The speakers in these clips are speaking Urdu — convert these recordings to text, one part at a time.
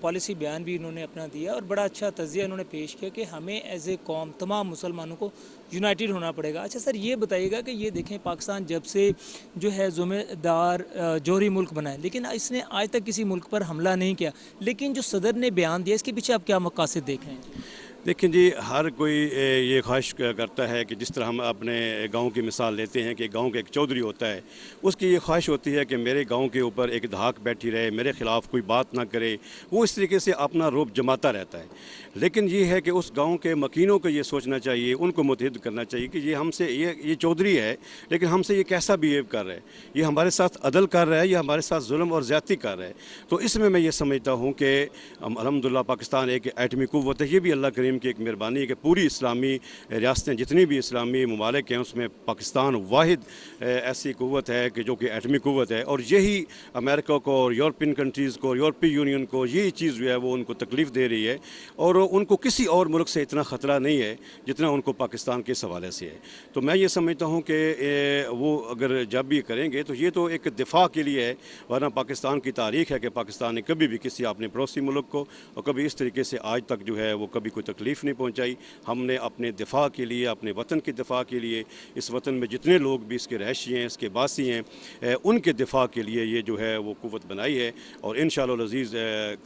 پالیسی بیان بھی انہوں نے اپنا دیا اور بڑا اچھا تجزیہ انہوں نے پیش کیا کہ ہمیں ایز اے قوم تمام مسلمانوں کو یونائٹڈ ہونا پڑے گا۔ اچھا سر، یہ بتائیے گا کہ یہ دیکھیں پاکستان جب سے جو ہے ذمہ دار جوہری ملک بنا ہے، لیکن اس نے آج تک کسی ملک پر حملہ نہیں کیا، لیکن جو صدر نے بیان دیا اس کے پیچھے آپ کیا مقاصد دیکھ رہے ہیں؟ دیکھیں جی، ہر کوئی یہ خواہش کرتا ہے کہ جس طرح ہم اپنے گاؤں کی مثال لیتے ہیں کہ گاؤں کا ایک چودھری ہوتا ہے، اس کی یہ خواہش ہوتی ہے کہ میرے گاؤں کے اوپر ایک دھاک بیٹھی رہے، میرے خلاف کوئی بات نہ کرے، وہ اس طریقے سے اپنا روب جماتا رہتا ہے۔ لیکن یہ ہے کہ اس گاؤں کے مکینوں کو یہ سوچنا چاہیے، ان کو متحد کرنا چاہیے کہ یہ ہم سے یہ چودھری ہے، لیکن ہم سے یہ کیسا بیہیو کر رہا ہے، یہ ہمارے ساتھ عدل کر رہا ہے یا ہمارے ساتھ ظلم اور زیادتی کر رہا ہے۔ تو اس میں یہ سمجھتا ہوں کہ الحمدللہ پاکستان ایک ایٹمی قوت ہے، یہ بھی اللہ کریم کی ایک مہربانی ہے کہ پوری اسلامی ریاستیں جتنی بھی اسلامی ممالک ہیں اس میں پاکستان واحد ایسی قوت ہے کہ جو کہ ایٹمی قوت ہے، اور یہی امریکہ کو اور یورپین کنٹریز کو، یورپی یونین کو یہی چیز جو ہے وہ ان کو تکلیف دے رہی ہے، اور ان کو کسی اور ملک سے اتنا خطرہ نہیں ہے جتنا ان کو پاکستان کے حوالے سے ہے۔ تو میں یہ سمجھتا ہوں کہ وہ اگر جب بھی کریں گے تو یہ تو ایک دفاع کے لیے ہے، ورنہ پاکستان کی تاریخ ہے کہ پاکستان نے کبھی بھی کسی اپنے پڑوسی ملک کو اور کبھی اس طریقے سے آج تک جو ہے وہ کبھی کوئی تکلیف نہیں پہنچائی۔ ہم نے اپنے دفاع کے لیے، اپنے وطن کے دفاع کے لیے، اس وطن میں جتنے لوگ بھی اس کے رہائشی ہیں، اس کے باسی ہیں، ان کے دفاع کے لیے یہ جو ہے وہ قوت بنائی ہے، اور انشاءاللہ العزیز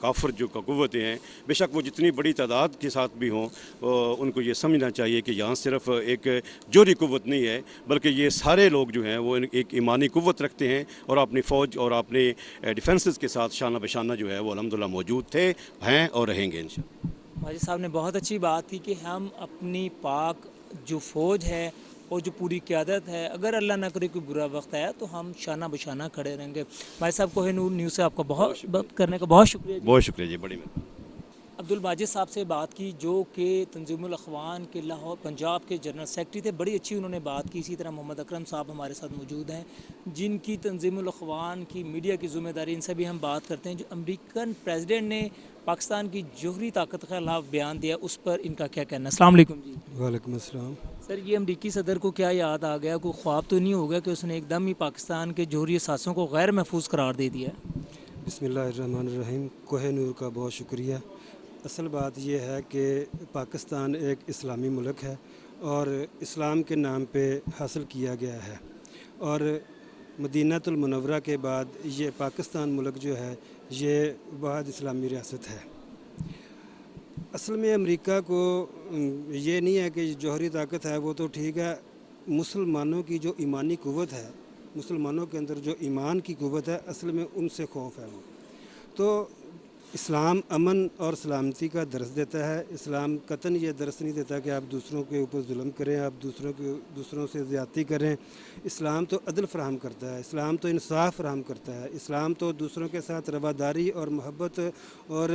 کافر جو قوتیں ہیں، بے شک وہ جتنی بڑی تعداد کے ساتھ بھی ہوں، ان کو یہ سمجھنا چاہیے کہ یہاں صرف ایک جوہری قوت نہیں ہے، بلکہ یہ سارے لوگ جو ہیں وہ ایک ایمانی قوت رکھتے ہیں، اور اپنی فوج اور اپنے ڈیفنسز کے ساتھ شانہ بشانہ جو ہے وہ الحمدللہ موجود تھے، ہیں اور رہیں گے انشاءاللہ۔ ماجد صاحب نے بہت اچھی بات کی کہ ہم اپنی پاک جو فوج ہے اور جو پوری قیادت ہے، اگر اللہ نہ کرے کوئی برا وقت آیا تو ہم شانہ بشانہ کھڑے رہیں گے۔ ماجد صاحب، کوہ نور نیوز سے آپ کا بہت بات کرنے کا بہت شکریہ۔ بہت شکریہ جی، بڑی مہربانی۔ عبدالماجد صاحب سے بات کی جو کہ تنظیم الاخوان کے لاہور پنجاب کے جنرل سیکرٹری تھے، بڑی اچھی انہوں نے بات کی۔ اسی طرح محمد اکرم صاحب ہمارے ساتھ موجود ہیں جن کی تنظیم الاخوان کی میڈیا کی ذمہ داری، ان سے بھی ہم بات کرتے ہیں۔ جو امریکن پریزیڈنٹ نے پاکستان کی جوہری طاقت کے خلاف بیان دیا، اس پر ان کا کیا کہنا ہے؟ السلام علیکم جی۔ وعلیکم السلام۔ سر، یہ امریکی صدر کو کیا یاد آ گیا؟ کوئی خواب تو نہیں ہوگا کہ اس نے ایک دم ہی پاکستان کے جوہری اثاثوں کو غیر محفوظ قرار دے دیا؟ بسم اللہ الرحمن الرحیم۔ کوہ نور کا بہت شکریہ۔ اصل بات یہ ہے کہ پاکستان ایک اسلامی ملک ہے اور اسلام کے نام پہ حاصل کیا گیا ہے، اور مدینہ المنورہ کے بعد یہ پاکستان ملک جو ہے یہ واحد اسلامی ریاست ہے۔ اصل میں امریکہ کو یہ نہیں ہے کہ جوہری طاقت ہے وہ تو ٹھیک ہے، مسلمانوں کی جو ایمانی قوت ہے، مسلمانوں کے اندر جو ایمان کی قوت ہے، اصل میں ان سے خوف ہے وہ۔ تو اسلام امن اور سلامتی کا درس دیتا ہے۔ اسلام قطعاً یہ درس نہیں دیتا کہ آپ دوسروں کے اوپر ظلم کریں، آپ دوسروں سے زیادتی کریں۔ اسلام تو عدل فراہم کرتا ہے، اسلام تو انصاف فراہم کرتا ہے، اسلام تو دوسروں کے ساتھ رواداری اور محبت اور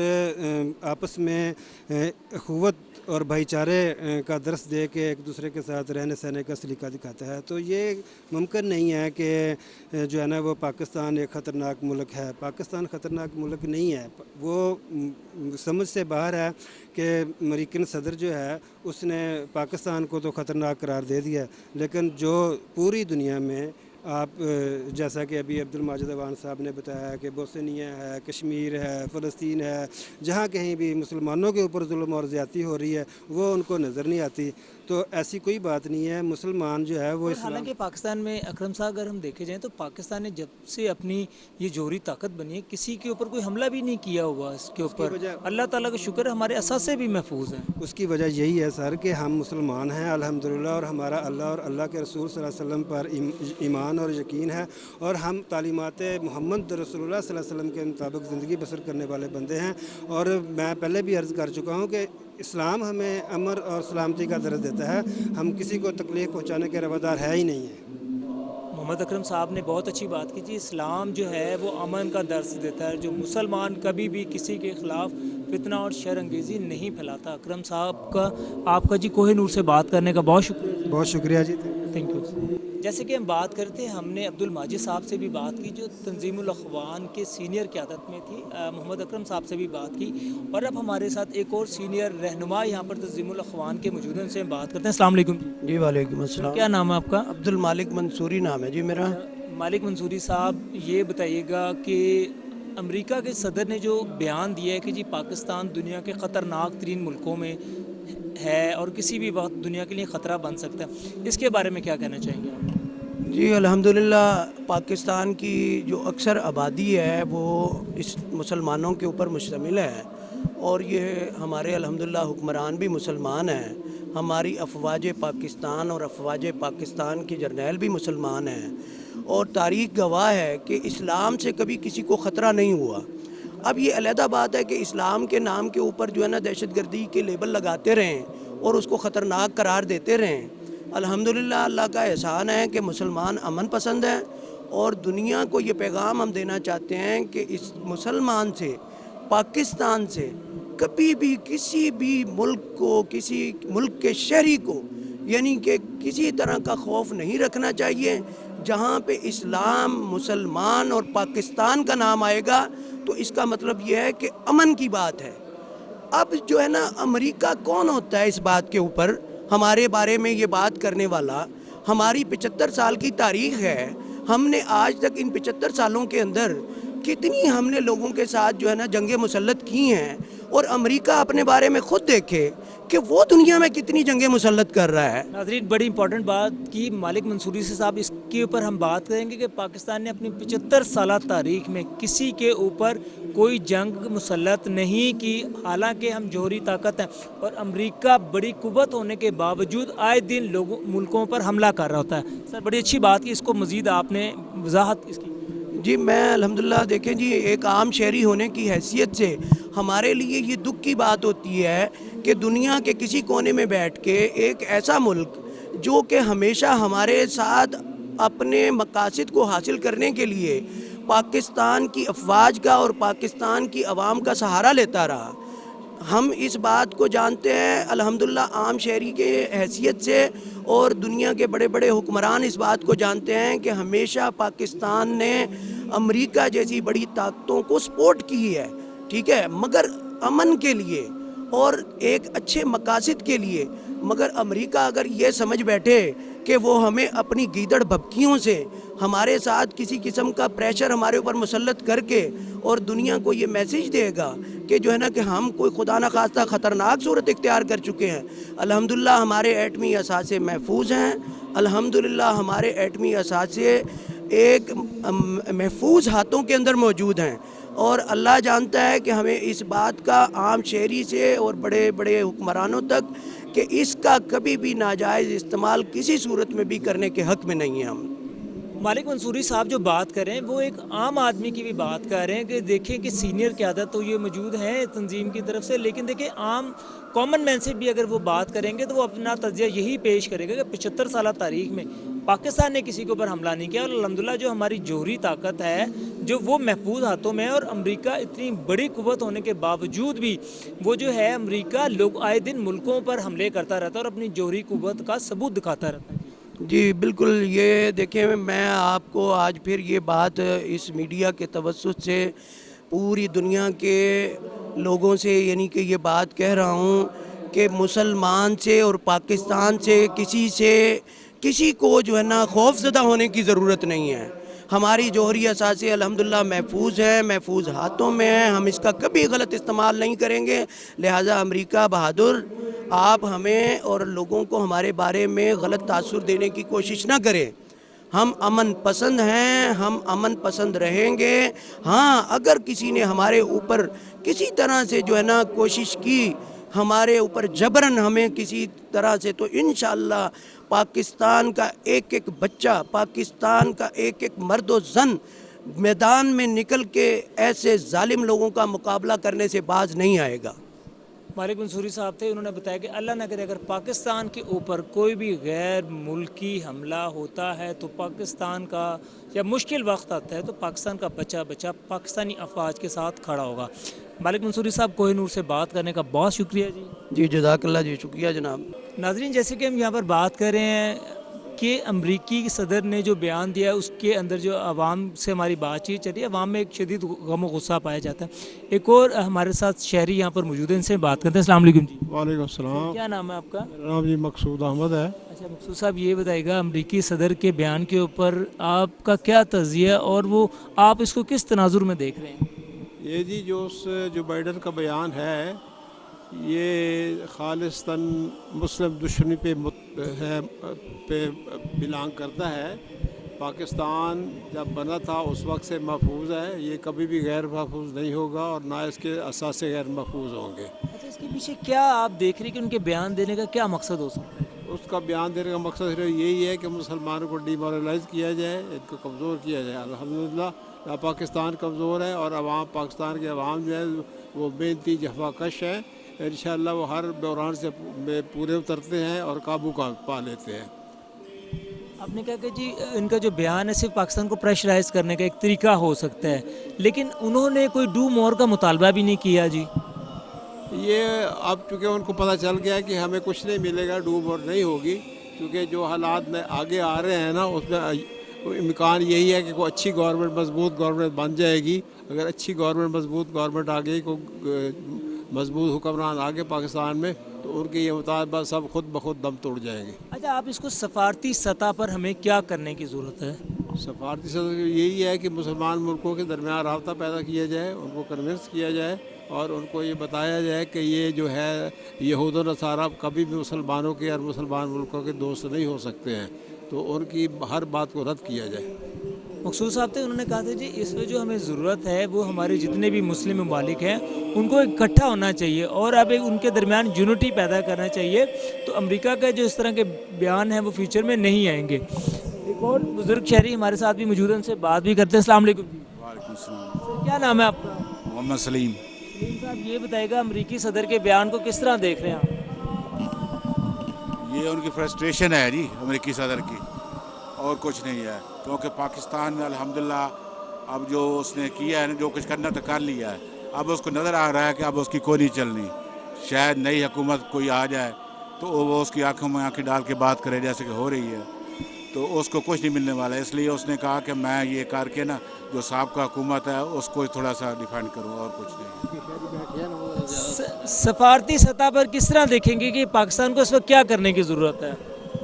آپس میں اخوت اور بھائی چارے کا درس دے کے ایک دوسرے کے ساتھ رہنے سہنے کا سلیقہ دکھاتا ہے۔ تو یہ ممکن نہیں ہے کہ جو ہے نا وہ پاکستان ایک خطرناک ملک ہے۔ پاکستان خطرناک ملک نہیں ہے، وہ سمجھ سے باہر ہے کہ امریکن صدر جو ہے اس نے پاکستان کو تو خطرناک قرار دے دیا، لیکن جو پوری دنیا میں آپ جیسا کہ ابھی عبدالماجد اعوان صاحب نے بتایا کہ بوسنیا ہے، کشمیر ہے، فلسطین ہے، جہاں کہیں بھی مسلمانوں کے اوپر ظلم اور زیادتی ہو رہی ہے وہ ان کو نظر نہیں آتی۔ تو ایسی کوئی بات نہیں ہے، مسلمان جو ہے وہ حالانکہ پاکستان میں اکرم صاحب اگر ہم دیکھے جائیں تو پاکستان نے جب سے اپنی یہ جوہری طاقت بنی ہے کسی کے اوپر کوئی حملہ بھی نہیں کیا ہوا، اس کے اوپر اللہ تعالیٰ کا شکر ہے ہمارے اثاثے بھی محفوظ ہیں۔ اس کی وجہ یہی ہے سر کہ ہم مسلمان ہیں الحمدللہ، اور ہمارا اللہ اور اللہ کے رسول صلی اللہ علیہ وسلم پر ایمان اور یقین ہے، اور ہم تعلیمات محمد رسول اللہ صلی اللہ علیہ وسلم کے مطابق زندگی بسر کرنے والے بندے ہیں۔ اور میں پہلے بھی عرض کر چکا ہوں کہ اسلام ہمیں امن اور سلامتی کا درس دیتا ہے، ہم کسی کو تکلیف پہنچانے کے روادار ہے ہی نہیں ہیں۔ محمد اکرم صاحب نے بہت اچھی بات کی جی، اسلام جو ہے وہ امن کا درس دیتا ہے، جو مسلمان کبھی بھی کسی کے خلاف فتنہ اور شر انگیزی نہیں پھیلاتا۔ اکرم صاحب کا آپ کا جی کوہ نور سے بات کرنے کا بہت شکریہ۔ بہت شکریہ جی، تھینک یو۔ جیسے کہ ہم بات کرتے ہیں، ہم نے عبدالماجد صاحب سے بھی بات کی جو تنظیم الاخوان کے سینئر قیادت میں تھی، محمد اکرم صاحب سے بھی بات کی، اور اب ہمارے ساتھ ایک اور سینئر رہنما یہاں پر تنظیم الاخوان کے موجود ہیں، ان سے ہم بات کرتے ہیں۔ السلام علیکم جی وعلیکم السلام۔ کیا نام ہے آپ کا؟ عبدالمالک منصوری نام ہے جی میرا۔ مالک منصوری صاحب، یہ بتائیے گا کہ امریکہ کے صدر نے جو بیان دیا ہے کہ جی پاکستان دنیا کے خطرناک ترین ملکوں میں ہے اور کسی بھی وقت دنیا کے لیے خطرہ بن سکتا ہے، اس کے بارے میں کیا کہنا چاہیں گے آپ؟ جی الحمدللہ پاکستان کی جو اکثر آبادی ہے وہ اس مسلمانوں کے اوپر مشتمل ہے، اور یہ ہمارے الحمدللہ حکمران بھی مسلمان ہیں، ہماری افواج پاکستان اور افواج پاکستان کے جرنیل بھی مسلمان ہیں، اور تاریخ گواہ ہے کہ اسلام سے کبھی کسی کو خطرہ نہیں ہوا۔ اب یہ علیحدہ بات ہے کہ اسلام کے نام کے اوپر جو ہے نا دہشت گردی کے لیبل لگاتے رہیں اور اس کو خطرناک قرار دیتے رہیں۔ الحمدللہ اللہ کا احسان ہے کہ مسلمان امن پسند ہیں، اور دنیا کو یہ پیغام ہم دینا چاہتے ہیں کہ اس مسلمان سے، پاکستان سے کبھی بھی کسی بھی ملک کو، کسی ملک کے شہری کو یعنی کہ کسی طرح کا خوف نہیں رکھنا چاہیے۔ جہاں پہ اسلام، مسلمان اور پاکستان کا نام آئے گا تو اس کا مطلب یہ ہے کہ امن کی بات ہے۔ اب جو ہے نا امریکہ کون ہوتا ہے اس بات کے اوپر ہمارے بارے میں یہ بات کرنے والا؟ ہماری 75 سال کی تاریخ ہے، ہم نے آج تک ان 75 سالوں کے اندر کتنی ہم نے لوگوں کے ساتھ جو ہے نا جنگیں مسلط کی ہیں، اور امریکہ اپنے بارے میں خود دیکھے کہ وہ دنیا میں کتنی جنگیں مسلط کر رہا ہے۔ ناظرین بڑی امپورٹنٹ بات کی مالک منصوری سے صاحب، اس کے اوپر ہم بات کریں گے کہ پاکستان نے اپنی 75 سالہ تاریخ میں کسی کے اوپر کوئی جنگ مسلط نہیں کی، حالانکہ ہم جوہری طاقت ہیں، اور امریکہ بڑی قوت ہونے کے باوجود آئے دن ملکوں پر حملہ کر رہا ہوتا ہے۔ سر بڑی اچھی بات کی، اس کو مزید آپ نے وضاحت اس کی۔ جی میں الحمدللہ دیکھیں جی ایک عام شہری ہونے کی حیثیت سے ہمارے لیے یہ دکھ کی بات ہوتی ہے کہ دنیا کے کسی کونے میں بیٹھ کے ایک ایسا ملک جو کہ ہمیشہ ہمارے ساتھ اپنے مقاصد کو حاصل کرنے کے لیے پاکستان کی افواج کا اور پاکستان کی عوام کا سہارا لیتا رہا، ہم اس بات کو جانتے ہیں الحمدللہ عام شہری کے حیثیت سے، اور دنیا کے بڑے بڑے حکمران اس بات کو جانتے ہیں کہ ہمیشہ پاکستان نے امریکہ جیسی بڑی طاقتوں کو سپورٹ کی ہے، ٹھیک ہے، مگر امن کے لیے اور ایک اچھے مقاصد کے لیے۔ مگر امریکہ اگر یہ سمجھ بیٹھے کہ وہ ہمیں اپنی گیدڑ بھبکیوں سے ہمارے ساتھ کسی قسم کا پریشر ہمارے اوپر مسلط کر کے اور دنیا کو یہ میسیج دے گا کہ جو ہے نا کہ ہم کوئی خدا نخواستہ خطرناک صورت اختیار کر چکے ہیں۔ الحمدللہ ہمارے ایٹمی اثاثے محفوظ ہیں، الحمدللہ ہمارے ایٹمی اثاثے ایک محفوظ ہاتھوں کے اندر موجود ہیں، اور اللہ جانتا ہے کہ ہمیں اس بات کا عام شہری سے اور بڑے بڑے حکمرانوں تک کہ اس کا کبھی بھی ناجائز استعمال کسی صورت میں بھی کرنے کے حق میں نہیں ہیں ہم۔ مالک منصوری صاحب جو بات کر رہے ہیں وہ ایک عام آدمی کی بھی بات کر رہے ہیں کہ دیکھیں کہ سینئر قیادت تو یہ موجود ہیں تنظیم کی طرف سے، لیکن دیکھیں عام کامن مین سے بھی اگر وہ بات کریں گے تو وہ اپنا تجزیہ یہی پیش کرے گا کہ 75 سالہ تاریخ میں پاکستان نے کسی کے اوپر حملہ نہیں کیا، اور الحمدللہ جو ہماری جوہری طاقت ہے جو وہ محفوظ ہاتھوں میں ہے، اور امریکہ اتنی بڑی قوت ہونے کے باوجود بھی وہ جو ہے امریکہ لوگ آئے دن ملکوں پر حملے کرتا رہتا ہے اور اپنی جوہری قوت کا ثبوت دکھاتا رہتا ہے۔ جی بالکل، یہ دیکھیں میں آپ کو آج پھر یہ بات اس میڈیا کے توسط سے پوری دنیا کے لوگوں سے یعنی کہ یہ بات کہہ رہا ہوں کہ مسلمان سے اور پاکستان سے کسی کو جو ہے نا خوف زدہ ہونے کی ضرورت نہیں ہے۔ ہماری جوہری اثاثے الحمدللہ محفوظ ہیں، محفوظ ہاتھوں میں ہیں، ہم اس کا کبھی غلط استعمال نہیں کریں گے۔ لہٰذا امریکہ بہادر، آپ ہمیں اور لوگوں کو ہمارے بارے میں غلط تاثر دینے کی کوشش نہ کریں۔ ہم امن پسند ہیں، ہم امن پسند رہیں گے۔ ہاں اگر کسی نے ہمارے اوپر کسی طرح سے جو ہے نا کوشش کی ہمارے اوپر جبراً ہمیں کسی طرح سے، تو انشاءاللہ پاکستان کا ایک ایک بچہ، پاکستان کا ایک ایک مرد و زن میدان میں نکل کے ایسے ظالم لوگوں کا مقابلہ کرنے سے باز نہیں آئے گا۔ مالک منصوری صاحب تھے، انہوں نے بتایا کہ اللہ نہ کرے اگر پاکستان کے اوپر کوئی بھی غیر ملکی حملہ ہوتا ہے تو پاکستان کا یا مشکل وقت آتا ہے تو پاکستان کا بچہ پاکستانی افواج کے ساتھ کھڑا ہوگا۔ مالک منصوری صاحب کوہ نور سے بات کرنے کا بہت شکریہ جی۔ جی جزاک اللہ جی، شکریہ جناب۔ ناظرین جیسے کہ ہم یہاں پر بات کر رہے ہیں کہ امریکی صدر نے جو بیان دیا ہے اس کے اندر جو عوام سے ہماری بات چیت چلی، عوام میں ایک شدید غم و غصہ پایا جاتا ہے۔ ایک اور ہمارے ساتھ شہری یہاں پر موجود ہیں، ان سے بات کرتے ہیں۔ السلام علیکم جی۔ وعلیکم السلام۔ کیا نام ہے آپ کا؟ میرا نام جی مقصود احمد ہے۔ اچھا مقصود صاحب، یہ بتائیے گا امریکی صدر کے بیان کے اوپر آپ کا کیا تجزیہ اور وہ آپ اس کو کس تناظر میں دیکھ رہے ہیں؟ یہ جی جو بائیڈن کا بیان ہے یہ خالصتاً مسلم دشمنی پہ بلانگ کرتا ہے. پاکستان جب بنا تھا اس وقت سے محفوظ ہے، یہ کبھی بھی غیر محفوظ نہیں ہوگا اور نہ اس کے اثاثے غیر محفوظ ہوں گے. اچھا، اس کے پیچھے کیا آپ دیکھ رہے ہیں کہ ان کے بیان دینے کا کیا مقصد ہو سکتا ہے؟ اس کا بیان دینے کا مقصد صرف یہی ہے کہ مسلمانوں کو ڈیمورلائز کیا جائے، ان کو کمزور کیا جائے. الحمدللہ نہ پاکستان کمزور ہے اور پاکستان کے عوام جو ہے وہ محنتی جفا کش ہیں. انشاءاللہ وہ ہر بحران سے پورے اترتے ہیں اور قابو پا لیتے ہیں. آپ نے کہا کہ جی ان کا جو بیان ہے صرف پاکستان کو پریشرائز کرنے کا ایک طریقہ ہو سکتا ہے، لیکن انہوں نے کوئی ڈو مور کا مطالبہ بھی نہیں کیا. جی یہ اب چونکہ ان کو پتہ چل گیا کہ ہمیں کچھ نہیں ملے گا، ڈوب اور نہیں ہوگی، کیونکہ جو حالات میں آگے آ رہے ہیں نا اس میں امکان یہی ہے کہ کوئی اچھی گورنمنٹ مضبوط گورنمنٹ بن جائے گی. اگر اچھی گورنمنٹ مضبوط گورنمنٹ آ گئی، کوئی مضبوط حکمران آگے پاکستان میں، تو ان کے یہ مطالبہ سب خود بخود دم توڑ جائیں گے. اچھا، آپ اس کو سفارتی سطح پر ہمیں کیا کرنے کی ضرورت ہے؟ سفارتی سطح یہی ہے کہ مسلمان ملکوں کے درمیان رابطہ پیدا کیا جائے، ان کو کنونس کیا جائے اور ان کو یہ بتایا جائے کہ یہ جو ہے یہود و نصارہ کبھی بھی مسلمانوں کے اور مسلمان ملکوں کے دوست نہیں ہو سکتے ہیں، تو ان کی ہر بات کو رد کیا جائے. مقصود صاحب تھے، انہوں نے کہا تھا جی اس میں جو ہمیں ضرورت ہے وہ ہمارے جتنے بھی مسلم ممالک ہیں ان کو اکٹھا ہونا چاہیے اور اب ان کے درمیان یونٹی پیدا کرنا چاہیے. تو امریکہ کا جو اس طرح کے بیان ہیں وہ فیوچر میں نہیں آئیں گے. ایک اور بزرگ شہری ہمارے ساتھ بھی موجود ہیں، ان سے بات بھی کرتے ہیں. السلام علیکم. وعلیکم السلام. سر، کیا نام ہے آپ کا؟ محمد سلیم. سلیم صاحب، یہ بتائے گا امریکی صدر کے بیان کو کس طرح دیکھ رہے ہیں آپ؟ یہ ان کی فرسٹریشن ہے جی امریکی صدر کی، اور کچھ نہیں ہے. کیونکہ پاکستان میں الحمدللہ اب جو اس نے کیا ہے، جو کچھ کرنا تو کر لیا ہے. اب اس کو نظر آ رہا ہے کہ اب اس کی کوئی نہیں چلنی. شاید نئی حکومت کوئی آ جائے تو وہ اس کی آنکھوں میں آنکھیں ڈال کے بات کرے جیسے کہ ہو رہی ہے، تو اس کو کچھ نہیں ملنے والا ہے. اس لیے اس نے کہا کہ میں یہ کر کے نا جو سابقہ حکومت ہے اس کو تھوڑا سا ڈیفینڈ کروں، اور کچھ نہیں. سفارتی سطح پر کس طرح دیکھیں گے کہ پاکستان کو اس وقت کیا کرنے کی ضرورت ہے؟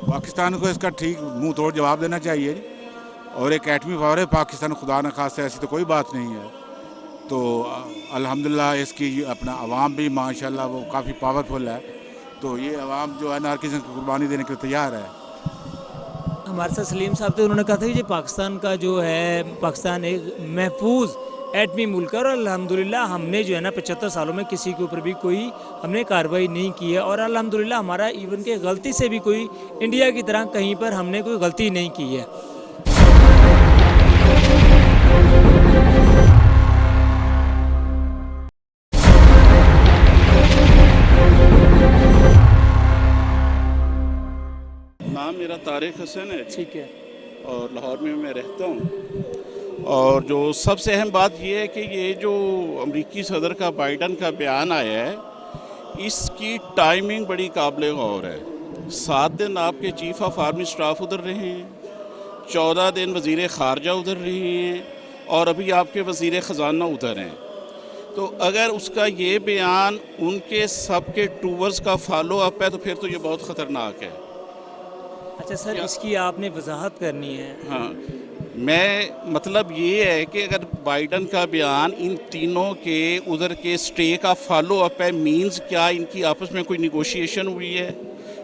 پاکستان کو اس کا ٹھیک منہ توڑ جواب دینا چاہیے جی. اور ایک ایٹمی پاور ہے پاکستان، خدا نخواستہ ایسی تو کوئی بات نہیں ہے. تو الحمدللہ اس کی اپنا عوام بھی ماشاءاللہ وہ کافی پاورفل ہے. تو یہ عوام جو ہے نا ہر کسی کو قربانی دینے کے لیے تیار ہے. ہمارے ساتھ سلیم صاحب تھے، انہوں نے کہا تھا کہ یہ پاکستان کا جو ہے پاکستان ایک محفوظ ایٹمی ملک ہے اور الحمدللہ ہم نے جو ہے نا 75 سالوں میں کسی کے اوپر بھی کوئی ہم نے کارروائی نہیں کی ہے، اور الحمدللہ ہمارا ایون کہ غلطی سے بھی کوئی انڈیا کی طرح کہیں پر ہم نے کوئی غلطی نہیں کی ہے. نام میرا طارق حسن ہے ٹھیک ہے. اور لاہور میں رہتا ہوں. اور جو سب سے اہم بات یہ ہے کہ یہ جو امریکی صدر کا بائیڈن کا بیان آیا ہے اس کی ٹائمنگ بڑی قابل غور ہے. 7 دن آپ کے چیف آف آرمی اسٹاف ادھر رہے ہیں، 14 دن وزیر خارجہ ادھر رہے ہیں، اور ابھی آپ کے وزیر خزانہ ادھر ہیں. تو اگر اس کا یہ بیان ان کے سب کے ٹورز کا فالو اپ ہے تو پھر تو یہ بہت خطرناک ہے. اچھا سر، اس کی آپ نے وضاحت کرنی ہے. ہاں، میں مطلب یہ ہے کہ اگر بائیڈن کا بیان ان تینوں کے ادھر کے اسٹے کا فالو اپ ہے، مینز کیا ان کی آپس میں کوئی نیگوشیشن ہوئی ہے،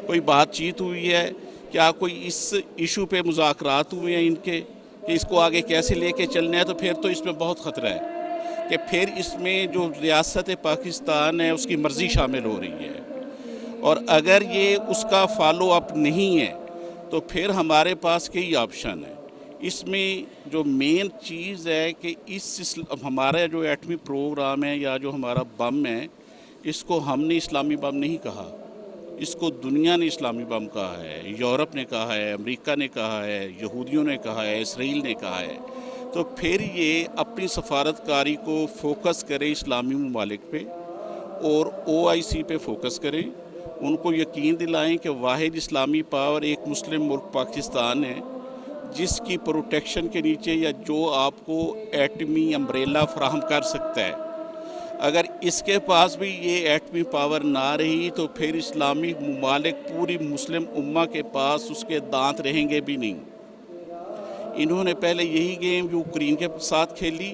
کوئی بات چیت ہوئی ہے، کیا کوئی اس ایشو پہ مذاکرات ہوئے ہیں ان کے کہ اس کو آگے کیسے لے کے چلنا ہے، تو پھر تو اس میں بہت خطرہ ہے کہ پھر اس میں جو ریاست پاکستان ہے اس کی مرضی شامل ہو رہی ہے. اور اگر یہ اس کا فالو اپ نہیں ہے تو پھر ہمارے پاس کئی آپشن ہے. اس میں جو مین چیز ہے کہ ہمارا جو ایٹمی پروگرام ہے یا جو ہمارا بم ہے، اس کو ہم نے اسلامی بم نہیں کہا، اس کو دنیا نے اسلامی بم کہا ہے. یورپ نے کہا ہے، امریکہ نے کہا ہے، یہودیوں نے کہا ہے، اسرائیل نے کہا ہے. تو پھر یہ اپنی سفارتکاری کو فوکس کرے اسلامی ممالک پہ اور OIC پہ فوکس کریں. ان کو یقین دلائیں کہ واحد اسلامی پاور ایک مسلم ملک پاکستان ہے جس کی پروٹیکشن کے نیچے یا جو آپ کو ایٹمی امبریلا فراہم کر سکتا ہے. اگر اس کے پاس بھی یہ ایٹمی پاور نہ رہی تو پھر اسلامی ممالک پوری مسلم امہ کے پاس اس کے دانت رہیں گے بھی نہیں. انہوں نے پہلے یہی گیم یوکرین کے ساتھ کھیلی،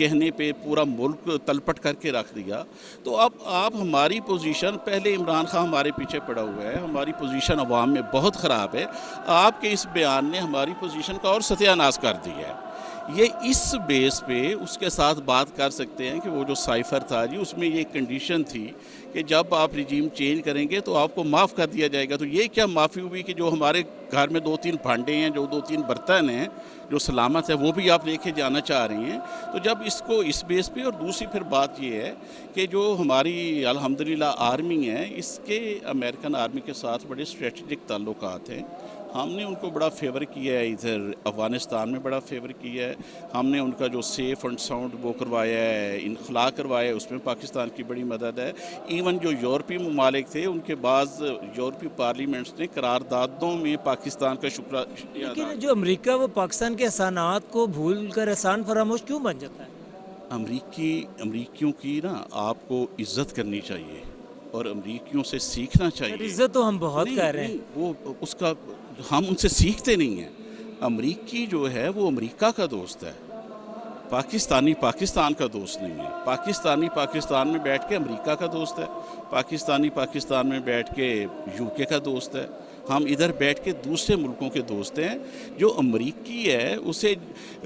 کہنے پہ پورا ملک تلپٹ کر کے رکھ دیا. تو اب آپ ہماری پوزیشن، پہلے عمران خان ہمارے پیچھے پڑا ہوا ہے، ہماری پوزیشن عوام میں بہت خراب ہے. آپ کے اس بیان نے ہماری پوزیشن کا اور ستیہ ناش کر دیا ہے. یہ اس بیس پہ اس کے ساتھ بات کر سکتے ہیں کہ وہ جو سائفر تھا جی، اس میں یہ کنڈیشن تھی کہ جب آپ رجیم چینج کریں گے تو آپ کو معاف کر دیا جائے گا. تو یہ کیا معافی ہوئی کہ جو ہمارے گھر میں 2-3 بھانڈے ہیں، جو 2-3 برتن ہیں جو سلامت ہے، وہ بھی آپ لے کے جانا چاہ رہی ہیں. تو جب اس کو اس بیس پہ، اور دوسری پھر بات یہ ہے کہ جو ہماری الحمدللہ آرمی ہے، اس کے امریکن آرمی کے ساتھ بڑے اسٹریٹجک تعلقات ہیں. ہم نے ان کو بڑا فیور کیا ہے، ادھر افغانستان میں بڑا فیور کیا ہے. ہم نے ان کا جو سیف اینڈ ساؤنڈ وہ کروایا ہے، انخلا کروایا ہے، اس میں پاکستان کی بڑی مدد ہے. ایون جو یورپی ممالک تھے، ان کے بعض یورپی پارلیمنٹس نے قراردادوں میں پاکستان کا شکریہ ادا لیکن جو امریکہ وہ پاکستان کے احسانات کو بھول کر احسان فراموش کیوں بن جاتا ہے؟ امریکیوں کی نا آپ کو عزت کرنی چاہیے اور امریکیوں سے سیکھنا چاہیے. عزت تو ہم بہت کہہ رہے ہیں. وہ اس کا ہم ان سے سیکھتے نہیں ہیں. امریکی جو ہے وہ امریکہ کا دوست ہے، پاکستانی پاکستان کا دوست نہیں ہے. پاکستانی پاکستان میں بیٹھ کے امریکہ کا دوست ہے، پاکستانی پاکستان میں بیٹھ کے یو کے کا دوست ہے. ہم ادھر بیٹھ کے دوسرے ملکوں کے دوست ہیں. جو امریکی ہے اسے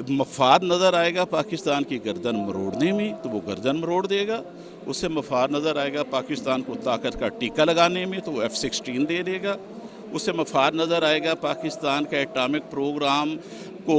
مفاد نظر آئے گا پاکستان کی گردن مروڑنے میں تو وہ گردن مروڑ دے گا. اسے مفاد نظر آئے گا پاکستان کو طاقت کا ٹیکہ لگانے میں تو وہ F-16 دے دے گا. اسے مفاد نظر آئے گا پاکستان کا ایٹامک پروگرام کو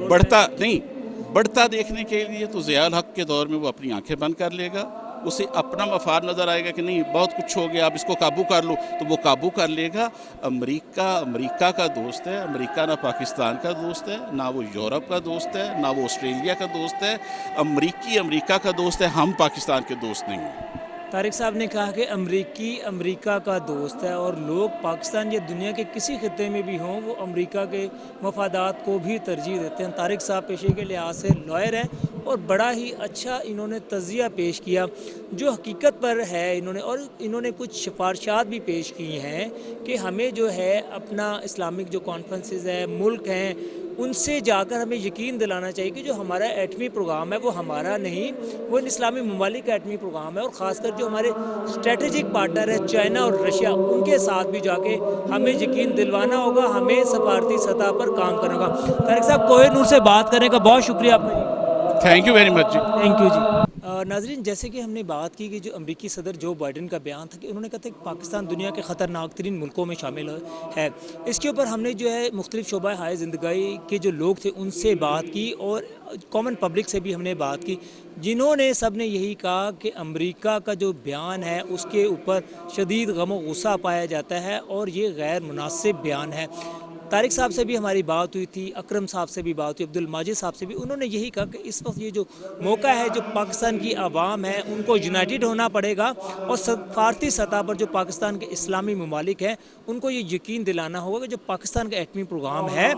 بڑھتا دیکھنے کے لیے تو ضیاء الحق کے دور میں وہ اپنی آنکھیں بند کر لے گا. اسے اپنا مفاد نظر آئے گا کہ نہیں بہت کچھ ہو گیا، اب اس کو قابو کر لو، تو وہ قابو کر لے گا. امریکہ کا دوست ہے. امریکہ نہ پاکستان کا دوست ہے، نہ وہ یورپ کا دوست ہے، نہ وہ آسٹریلیا کا دوست ہے. امریکہ کا دوست ہے، ہم پاکستان کے دوست نہیں ہیں. طارق صاحب نے کہا کہ امریکہ کا دوست ہے، اور لوگ پاکستان یا دنیا کے کسی خطے میں بھی ہوں وہ امریکہ کے مفادات کو بھی ترجیح دیتے ہیں. طارق صاحب پیشے کے لحاظ سے لائر ہیں اور بڑا ہی اچھا انہوں نے تجزیہ پیش کیا جو حقیقت پر ہے. انہوں نے کچھ سفارشات بھی پیش کی ہیں کہ ہمیں جو ہے اپنا اسلامک جو کانفرنسز ہیں، ملک ہیں، ان سے جا کر ہمیں یقین دلانا چاہیے کہ جو ہمارا ایٹمی پروگرام ہے وہ ہمارا نہیں، وہ ان اسلامی ممالک کا ایٹمی پروگرام ہے. اور خاص کر جو ہمارے اسٹریٹجک پارٹنر ہے چائنا اور رشیا، ان کے ساتھ بھی جا کے ہمیں یقین دلوانا ہوگا، ہمیں سفارتی سطح پر کام کرنا ہوگا. طارق صاحب کوہ نور سے بات کرنے کا بہت شکریہ آپ کا. تھینک یو ویری مچ جی. تھینک یو جی. ناظرین، جیسے کہ ہم نے بات کی کہ جو امریکی صدر جو بائیڈن کا بیان تھا کہ انہوں نے کہا تھا کہ پاکستان دنیا کے خطرناک ترین ملکوں میں شامل ہے، اس کے اوپر ہم نے جو ہے مختلف شعبہ ہائے زندگی کے جو لوگ تھے ان سے بات کی اور کامن پبلک سے بھی ہم نے بات کی، جنہوں نے سب نے یہی کہا کہ امریکہ کا جو بیان ہے اس کے اوپر شدید غم و غصہ پایا جاتا ہے اور یہ غیر مناسب بیان ہے. طارق صاحب سے بھی ہماری بات ہوئی تھی، اکرم صاحب سے بھی بات ہوئی، عبد الماجد صاحب سے بھی. انہوں نے یہی کہا کہ اس وقت یہ جو موقع ہے جو پاکستان کی عوام ہے ان کو یونائٹڈ ہونا پڑے گا اور سفارتی سطح پر جو پاکستان کے اسلامی ممالک ہیں ان کو یہ یقین دلانا ہوگا کہ جو پاکستان کا ایٹمی پروگرام ہے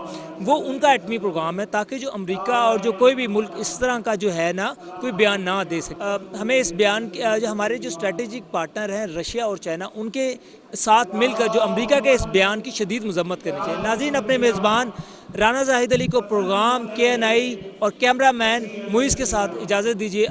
وہ ان کا ایٹمی پروگرام ہے، تاکہ جو امریکہ اور جو کوئی بھی ملک اس طرح کا جو ہے نا کوئی بیان نہ دے سکے. ہمیں اس بیان جو ہمارے جو اسٹریٹجک پارٹنر ہیں رشیا اور چائنا، ان کے ساتھ مل کر جو امریکہ کے اس بیان کی شدید مذمت کرنی چاہیے. ناظرین، اپنے میزبان رانا زاہد علی کو پروگرام KNI اور کیمرہ مین معیز کے ساتھ اجازت دیجیے.